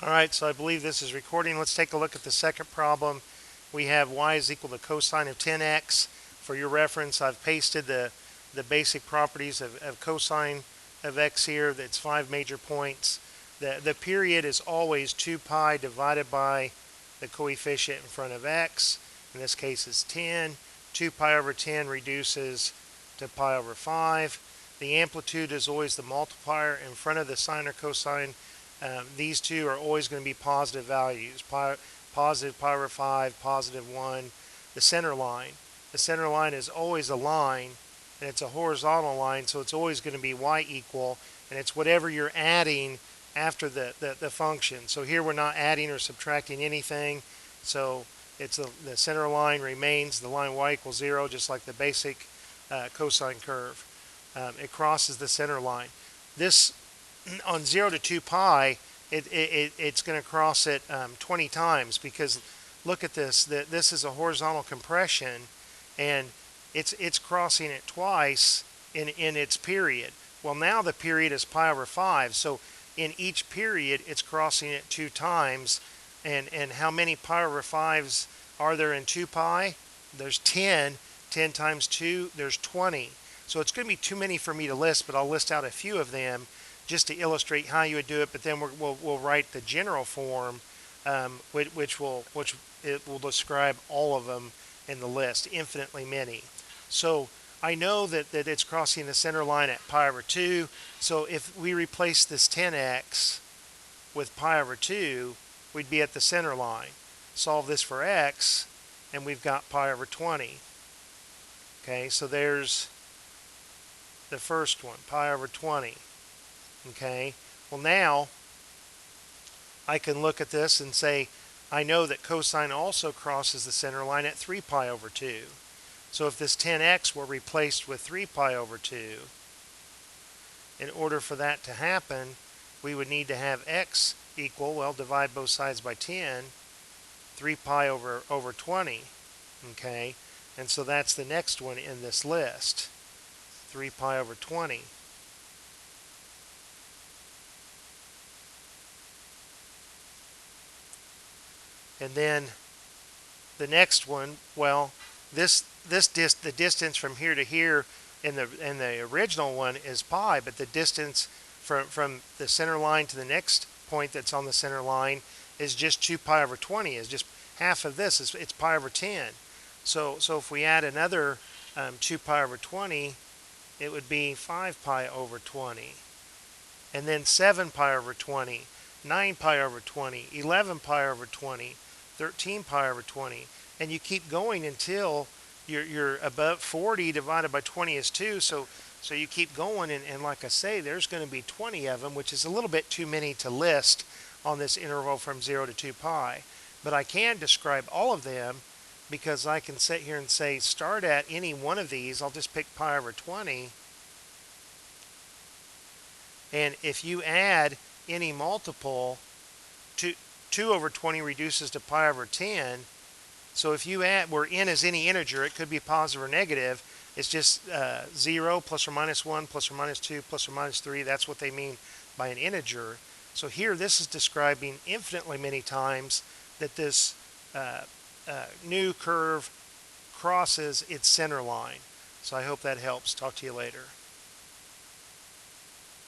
Alright, so I believe this is recording. Let's take a look at the second problem. We have y is equal to cosine of 10x. For your reference, I've pasted the basic properties of cosine of x here. That's 5 major points. The period is always 2 pi divided by the coefficient in front of x. In this case, it's 10. 2 pi over 10 reduces to pi over 5. The amplitude is always the multiplier in front of the sine or cosine. These two are always going to be positive values. Positive pi over 5, positive 1. The center line. The center line is always a line, and it's a horizontal line, so it's always going to be y equal, and it's whatever you're adding after the function. So here we're not adding or subtracting anything, so it's the center line remains the line y equals 0, just like the basic cosine curve. It crosses the center line. This on 0 to 2 pi, it's going to cross it 20 times, because look at this. This is a horizontal compression, and it's crossing it twice in its period. Well, now the period is pi over 5, so in each period it's crossing it 2 times. And how many pi over 5s are there in 2 pi? There's 10. 10 times 2, there's 20. So it's going to be too many for me to list, but I'll list out a few of them just to illustrate how you would do it. But then we'll write the general form, which will describe all of them in the list, infinitely many. So I know that it's crossing the center line at pi over 2. So if we replace this 10x with pi over 2, we'd be at the center line. Solve this for x, and we've got pi over 20. Okay, so there's the first one, pi over 20. Okay, well now I can look at this and say I know that cosine also crosses the center line at 3 pi over 2. So if this 10x were replaced with 3 pi over 2, in order for that to happen, we would need to have x equal, well, divide both sides by 10, 3 pi over 20. Okay, and so that's the next one in this list, 3 pi over 20. And then the next one, well, the distance from here to here in the original one is pi, but the distance from the center line to the next point that's on the center line is just 2 pi over 20. Is just half of this. It's pi over 10. So if we add another 2 pi over 20, it would be 5 pi over 20. And then 7 pi over 20, 9 pi over 20, 11 pi over 20, 13 pi over 20, and you keep going until you're above 40 divided by 20 is 2. So you keep going, and like I say, there's going to be 20 of them, which is a little bit too many to list on this interval from 0 to 2 pi. But I can describe all of them, because I can sit here and say start at any one of these. I'll just pick pi over 20. And if you add any multiple, 2 over 20 reduces to pi over 10. So if you add, where n is any integer, it could be positive or negative. It's just 0 plus or minus 1 plus or minus 2 plus or minus 3. That's what they mean by an integer. So here this is describing infinitely many times that this new curve crosses its center line. So I hope that helps. Talk to you later.